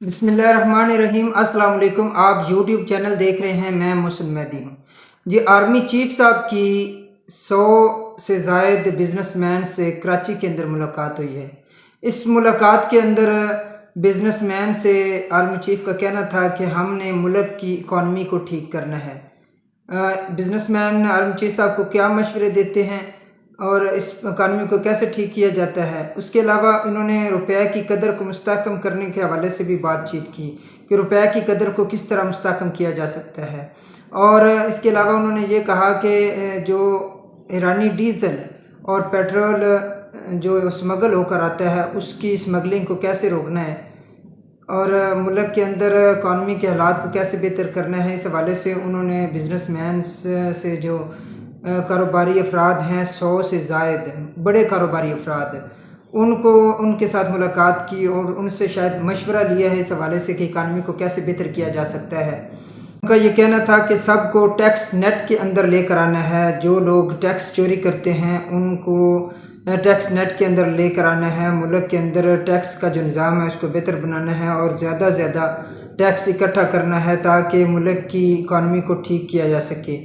بسم اللہ الرحمن الرحیم۔ السلام علیکم، آپ یوٹیوب چینل دیکھ رہے ہیں، میں محسن مہدی ہوں جی۔ آرمی چیف صاحب کی 100 سے زائد بزنس مین سے کراچی کے اندر ملاقات ہوئی ہے۔ اس ملاقات کے اندر بزنس مین سے آرمی چیف کا کہنا تھا کہ ہم نے ملک کی اکانومی کو ٹھیک کرنا ہے۔ بزنس مین آرمی چیف صاحب کو کیا مشورے دیتے ہیں اور اس اکانومی کو کیسے ٹھیک کیا جاتا ہے۔ اس کے علاوہ انہوں نے روپے کی قدر کو مستحکم کرنے کے حوالے سے بھی بات چیت کی کہ روپے کی قدر کو کس طرح مستحکم کیا جا سکتا ہے، اور اس کے علاوہ انہوں نے یہ کہا کہ جو ایرانی ڈیزل اور پیٹرول جو اسمگل ہو کر آتا ہے اس کی اسمگلنگ کو کیسے روکنا ہے، اور ملک کے اندر اکانومی کے حالات کو کیسے بہتر کرنا ہے۔ اس حوالے سے انہوں نے بزنس مینس سے جو کاروباری افراد ہیں 100 سے زائد بڑے کاروباری افراد، ان کے ساتھ ملاقات کی اور ان سے شاید مشورہ لیا ہے اس حوالے سے کہ اکانومی کو کیسے بہتر کیا جا سکتا ہے۔ ان کا یہ کہنا تھا کہ سب کو ٹیکس نیٹ کے اندر لے کر آنا ہے، جو لوگ ٹیکس چوری کرتے ہیں ان کو ٹیکس نیٹ کے اندر لے کر آنا ہے، ملک کے اندر ٹیکس کا جو نظام ہے اس کو بہتر بنانا ہے اور زیادہ سے زیادہ ٹیکس اکٹھا کرنا ہے تاکہ ملک کی اکانومی کو ٹھیک کیا جا سکے۔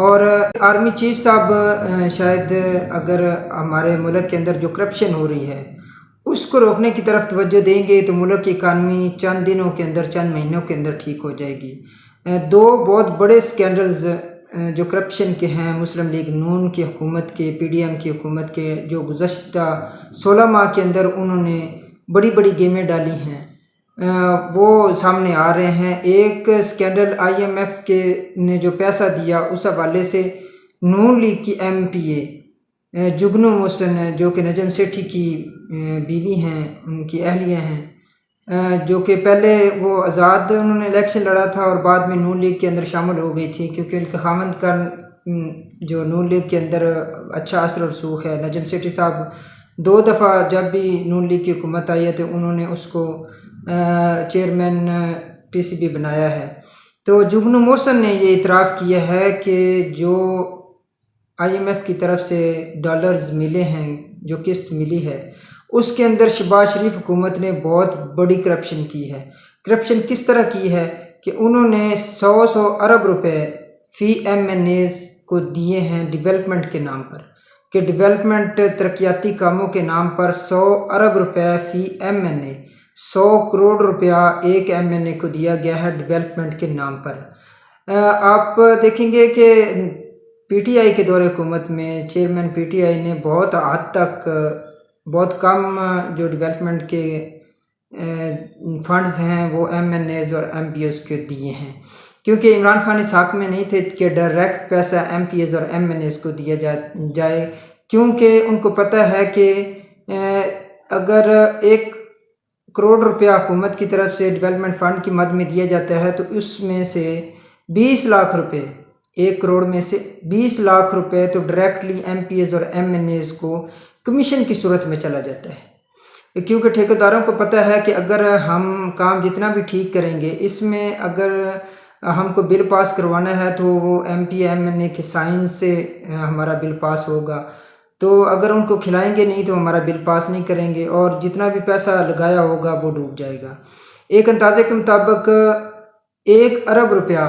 اور آرمی چیف صاحب شاید اگر ہمارے ملک کے اندر جو کرپشن ہو رہی ہے اس کو روکنے کی طرف توجہ دیں گے تو ملک کی اکانومی چند دنوں کے اندر، چند مہینوں کے اندر ٹھیک ہو جائے گی۔ دو بہت بڑے سکینڈلز جو کرپشن کے ہیں، مسلم لیگ نون کی حکومت کے، پی ڈی ایم کی حکومت کے، جو گزشتہ 16 ماہ کے اندر انہوں نے بڑی بڑی گیمیں ڈالی ہیں، وہ سامنے آ رہے ہیں۔ ایک سکینڈل آئی ایم ایف کے نے جو پیسہ دیا اس حوالے سے نون لیگ کی ایم پی اے جگنو محسن، جو کہ نجم سیٹھی کی بیوی ہیں، ان کی اہلیہ ہیں، جو کہ پہلے وہ آزاد انہوں نے الیکشن لڑا تھا اور بعد میں نون لیگ کے اندر شامل ہو گئی تھی کیونکہ ان کے خاوند کا جو نون لیگ کے اندر اچھا اثر و رسوخ ہے۔ نجم سیٹھی صاحب 2 دفعہ جب بھی نون لیگ کی حکومت آئی ہے تو انہوں نے اس کو چیئرمین پی سی بی بنایا ہے۔ تو جگنو محسن نے یہ اعتراف کیا ہے کہ جو آئی ایم ایف کی طرف سے ڈالرز ملے ہیں، جو قسط ملی ہے، اس کے اندر شہباز شریف حکومت نے بہت بڑی کرپشن کی ہے۔ کرپشن کس طرح کی ہے کہ انہوں نے 100 ارب روپے فی ایم این ایز کو دیے ہیں ڈیولپمنٹ کے نام پر، کہ ڈیولپمنٹ ترقیاتی کاموں کے نام پر 100 ارب روپے فی ایم این اے، 100 کروڑ روپیہ ایک ایم این اے کو دیا گیا ہے ڈیولپمنٹ کے نام پر۔ آپ دیکھیں گے کہ پی ٹی آئی کے دور حکومت میں چیئرمین پی ٹی آئی نے بہت حد تک بہت کم جو ڈیولپمنٹ کے فنڈز ہیں وہ ایم این ایز اور ایم پی ایز کے دیے ہیں، کیونکہ عمران خان اس حق میں نہیں تھے کہ ڈائریکٹ پیسہ ایم پی ایز اور ایم این ایز کو دیا جائے، کیونکہ ان کو پتہ ہے کہ اگر 1 کروڑ روپیہ حکومت کی طرف سے ڈیولپمنٹ فنڈ کی مد میں دیا جاتا ہے تو اس میں سے 20 لاکھ روپے، 1 کروڑ میں سے 20 لاکھ روپے تو ڈائریکٹلی ایم پی ایز اور ایم این ایز کو کمیشن کی صورت میں چلا جاتا ہے، کیونکہ ٹھیکیداروں کو پتہ ہے کہ اگر ہم کام جتنا بھی ٹھیک کریں گے اس میں اگر ہم کو بل پاس کروانا ہے تو وہ ایم پی ایم این اے کے سائن سے ہمارا بل پاس ہوگا، تو اگر ان کو کھلائیں گے نہیں تو ہمارا بل پاس نہیں کریں گے اور جتنا بھی پیسہ لگایا ہوگا وہ ڈوب جائے گا۔ ایک اندازے کے مطابق 1 ارب روپیہ،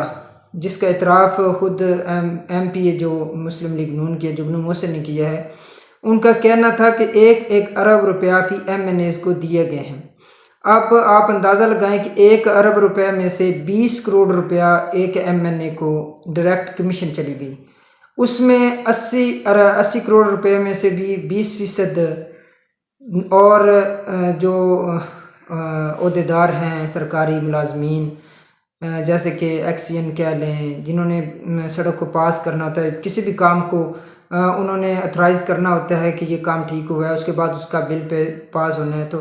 جس کا اعتراف خود ایم پی اے جو مسلم لیگ نون کے جگنو محسن نے کیا ہے، ان کا کہنا تھا کہ 1 ارب روپیہ فی ایم این ایز کو دیے گئے ہیں۔ اب آپ اندازہ لگائیں کہ 1 ارب روپے میں سے 20 کروڑ روپیہ ایک ایم این اے کو ڈائریکٹ کمیشن چلی گئی، اس میں 80 کروڑ روپے میں سے بھی 20% اور جو عہدیدار ہیں سرکاری ملازمین، جیسے کہ ایکسین کہہ لیں، جنہوں نے سڑک کو پاس کرنا ہوتا ہے، کسی بھی کام کو انہوں نے اتھرائز کرنا ہوتا ہے کہ یہ کام ٹھیک ہوا ہے، اس کے بعد اس کا بل پہ پاس ہونا ہے، تو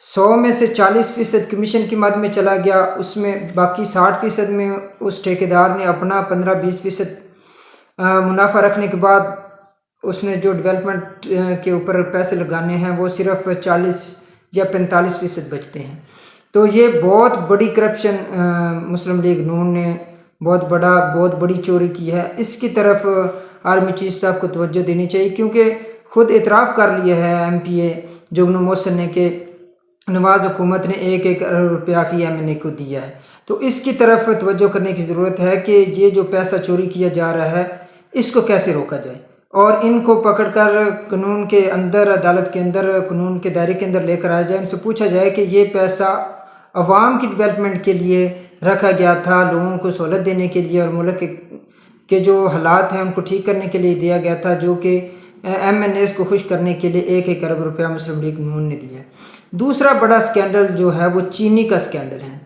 100 میں سے 40% کمیشن کی مد میں چلا گیا، اس میں باقی 60% میں اس ٹھیکیدار نے اپنا 15-20% منافع رکھنے کے بعد اس نے جو ڈیولپمنٹ کے اوپر پیسے لگانے ہیں وہ صرف 40 یا 45% بچتے ہیں۔ تو یہ بہت بڑی کرپشن مسلم لیگ نون نے بہت بڑی چوری کی ہے۔ اس کی طرف آرمی چیف صاحب کو توجہ دینی چاہیے، کیونکہ خود اعتراف کر لیا ہے ایم پی اے جگنو محسن نے کہ نواز حکومت نے 1 ارب روپیہ فی MNA کو دیا ہے۔ تو اس کی طرف توجہ کرنے کی ضرورت ہے کہ یہ جو پیسہ چوری کیا جا رہا ہے اس کو کیسے روکا جائے، اور ان کو پکڑ کر قانون کے اندر، عدالت کے اندر، قانون کے دائرے کے اندر لے کر آیا جائے، ان سے پوچھا جائے کہ یہ پیسہ عوام کی ڈیولپمنٹ کے لیے رکھا گیا تھا، لوگوں کو سہولت دینے کے لیے اور ملک کے جو حالات ہیں ان کو ٹھیک کرنے کے لیے دیا گیا تھا، جو کہ MNAs کو خوش کرنے کے لیے 1 ارب روپیہ مسلم لیگ نون نے دیا ہے۔ دوسرا بڑا سکینڈل جو ہے وہ چینی کا سکینڈل ہے۔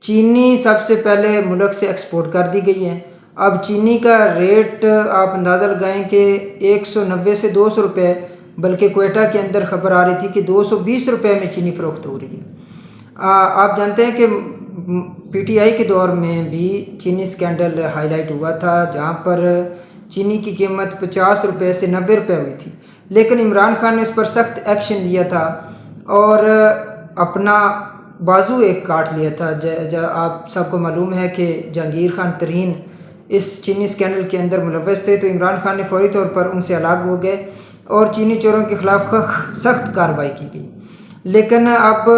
چینی سب سے پہلے ملک سے ایکسپورٹ کر دی گئی ہے۔ اب چینی کا ریٹ آپ اندازہ لگائیں کہ 190 سے 200 روپے، بلکہ کوئٹہ کے اندر خبر آ رہی تھی کہ 220 روپے میں چینی فروخت ہو رہی ہے۔ آپ جانتے ہیں کہ PTI کے دور میں بھی چینی سکینڈل ہائی لائٹ ہوا تھا، جہاں پر چینی کی قیمت 50 روپے سے 90 روپے ہوئی تھی، لیکن عمران خان نے اس پر سخت ایکشن لیا تھا اور اپنا بازو ایک کاٹ لیا تھا۔ آپ سب کو معلوم ہے کہ جہانگیر خان ترین اس چینی سکینڈل کے اندر ملوث تھے، تو عمران خان نے فوری طور پر ان سے الگ ہو گئے اور چینی چوروں کے خلاف سخت کارروائی کی گئی۔ لیکن اب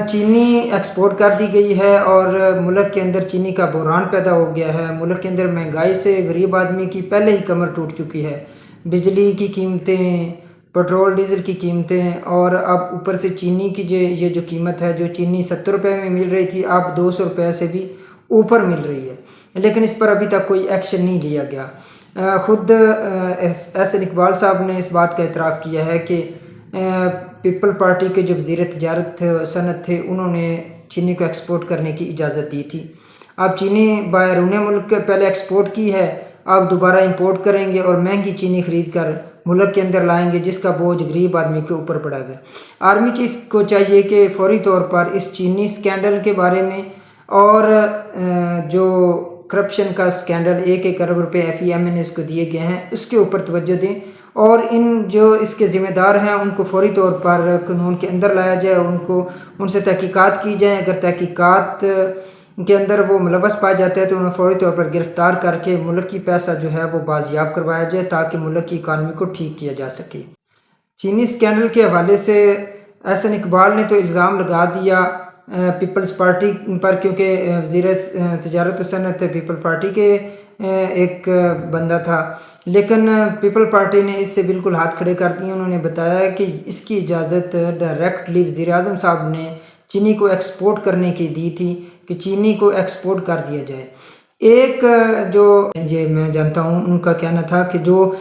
چینی ایکسپورٹ کر دی گئی ہے اور ملک کے اندر چینی کا بحران پیدا ہو گیا ہے۔ ملک کے اندر مہنگائی سے غریب آدمی کی پہلے ہی کمر ٹوٹ چکی ہے، بجلی کی قیمتیں، پیٹرول ڈیزل کی قیمتیں، اور اب اوپر سے چینی کی یہ جو قیمت ہے، جو چینی 70 روپے میں مل رہی تھی اب 200 روپے سے بھی اوپر مل رہی ہے، لیکن اس پر ابھی تک کوئی ایکشن نہیں لیا گیا۔ خود احسن اقبال صاحب نے اس بات کا اعتراف کیا ہے کہ پیپل پارٹی کے جو وزیر تجارت صنعت تھے انہوں نے چینی کو ایکسپورٹ کرنے کی اجازت دی تھی۔ اب چینی بیرون ملک پہلے ایکسپورٹ کی ہے، اب دوبارہ امپورٹ کریں گے اور مہنگی چینی خرید کر ملک کے اندر لائیں گے، جس کا بوجھ غریب آدمی کے اوپر پڑا گیا۔ آرمی چیف کو چاہیے کہ فوری طور پر اس چینی سکینڈل کے بارے میں اور جو کرپشن کا سکینڈل 1 ارب روپے FEMNAs کو دیے گئے ہیں اس کے اوپر توجہ دیں، اور ان جو اس کے ذمہ دار ہیں ان کو فوری طور پر قانون کے اندر لایا جائے، ان سے تحقیقات کی جائیں۔ اگر تحقیقات کے اندر وہ ملوث پائے جاتے ہیں تو انہیں فوری طور پر گرفتار کر کے ملک کی پیسہ جو ہے وہ بازیاب کروایا جائے تاکہ ملک کی اکانومی کو ٹھیک کیا جا سکے۔ چینی سکینڈل کے حوالے سے احسن اقبال نے تو الزام لگا دیا پیپلز پارٹی پر، کیونکہ وزیر تجارت و صنعت پیپل پارٹی کے ایک بندہ تھا، لیکن پیپل پارٹی نے اس سے بالکل ہاتھ کھڑے کر دیے۔ انہوں نے بتایا کہ اس کی اجازت ڈائریکٹلی وزیر اعظم صاحب نے چینی کو ایکسپورٹ کرنے کی دی تھی کہ چینی کو ایکسپورٹ کر دیا جائے۔ ایک جو یہ میں جانتا ہوں ان کا کہنا تھا کہ جو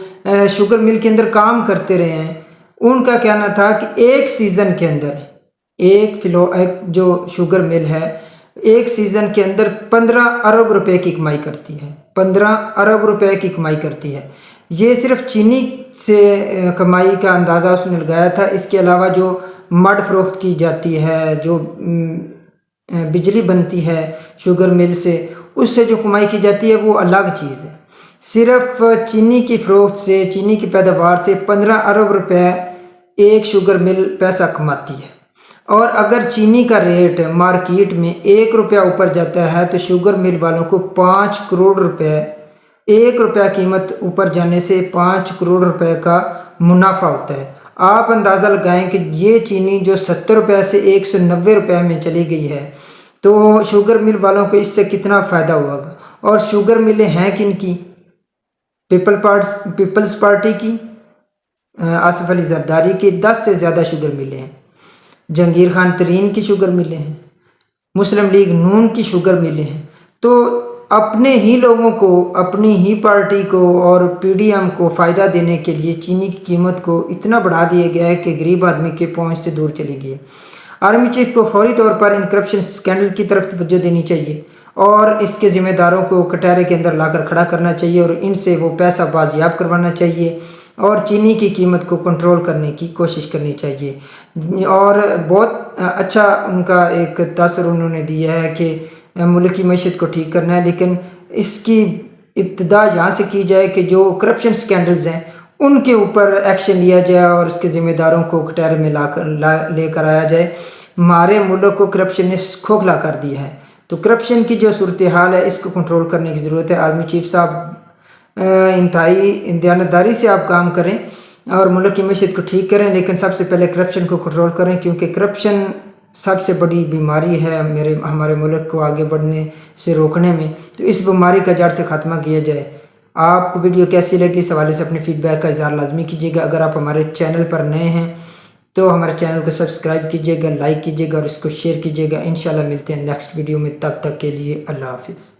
شوگر مل کے اندر کام کرتے رہے ہیں ان کا کہنا تھا کہ ایک سیزن کے اندر ایک جو شوگر مل ہے ایک سیزن کے اندر 15 ارب روپے کی کمائی کرتی ہے، 15 ارب روپے کی کمائی کرتی ہے۔ یہ صرف چینی سے کمائی کا اندازہ اس نے لگایا تھا، اس کے علاوہ جو مڈ فروخت کی جاتی ہے، جو بجلی بنتی ہے شوگر مل سے، اس سے جو کمائی کی جاتی ہے وہ الگ چیز ہے۔ صرف چینی کی فروخت سے، چینی کی پیداوار سے 15 ارب روپے ایک شوگر مل پیسہ کماتی ہے، اور اگر چینی کا ریٹ مارکیٹ میں 1 روپیہ اوپر جاتا ہے تو شوگر مل والوں کو 5 کروڑ روپے، 1 روپیہ قیمت اوپر جانے سے 5 کروڑ روپے کا منافع ہوتا ہے۔ آپ اندازہ لگائیں کہ یہ چینی جو 70 روپے سے 190 روپے میں چلی گئی ہے تو شوگر مل والوں کو اس سے کتنا فائدہ ہوا گا۔ اور شوگر ملیں ہیں کن کی؟ پیپلز پارٹی کی، آصف علی زرداری کی 10 سے زیادہ شوگر ملیں ہیں، جہانگیر خان ترین کی شوگر ملیں ہیں، مسلم لیگ نون کی شوگر ملیں ہیں۔ تو اپنے ہی لوگوں کو، اپنی ہی پارٹی کو اور PDM کو فائدہ دینے کے لیے چینی کی قیمت کو اتنا بڑھا دیا گیا ہے کہ غریب آدمی کے پہنچ سے دور چلی گئی ہے۔ آرمی چیف کو فوری طور پر ان کرپشن سکینڈل کی طرف توجہ دینی چاہیے اور اس کے ذمہ داروں کو کٹہرے کے اندر لا کر کھڑا کرنا چاہیے اور ان سے وہ پیسہ بازیاب کروانا چاہیے اور چینی کی قیمت کو کنٹرول کرنے کی کوشش کرنی چاہیے۔ اور بہت اچھا ان کا ایک تاثر انہوں نے دیا ہے کہ ملک کی معیشت کو ٹھیک کرنا ہے، لیکن اس کی ابتدا یہاں سے کی جائے کہ جو کرپشن سکینڈلز ہیں ان کے اوپر ایکشن لیا جائے اور اس کے ذمہ داروں کو کٹہرے میں لے کر آیا جائے۔ ہمارے ملک کو کرپشن نے کھوکھلا کر دیا ہے، تو کرپشن کی جو صورتحال ہے اس کو کنٹرول کرنے کی ضرورت ہے۔ آرمی چیف صاحب انتہائی دیانتداری سے آپ کام کریں اور ملک کی معیشت کو ٹھیک کریں، لیکن سب سے پہلے کرپشن کو کنٹرول کریں، کیونکہ کرپشن سب سے بڑی بیماری ہے ہمارے ملک کو آگے بڑھنے سے روکنے میں، تو اس بیماری کا جڑ سے خاتمہ کیا جائے۔ آپ کو ویڈیو کیسی لگی اس حوالے سے اپنے فیڈ بیک کا اظہار لازمی کیجیے گا۔ اگر آپ ہمارے چینل پر نئے ہیں تو ہمارے چینل کو سبسکرائب کیجیے گا، لائک کیجیے گا اور اس کو شیئر کیجیے گا۔ انشاءاللہ ملتے ہیں نیکسٹ ویڈیو میں، تب تک کے لیے اللہ حافظ۔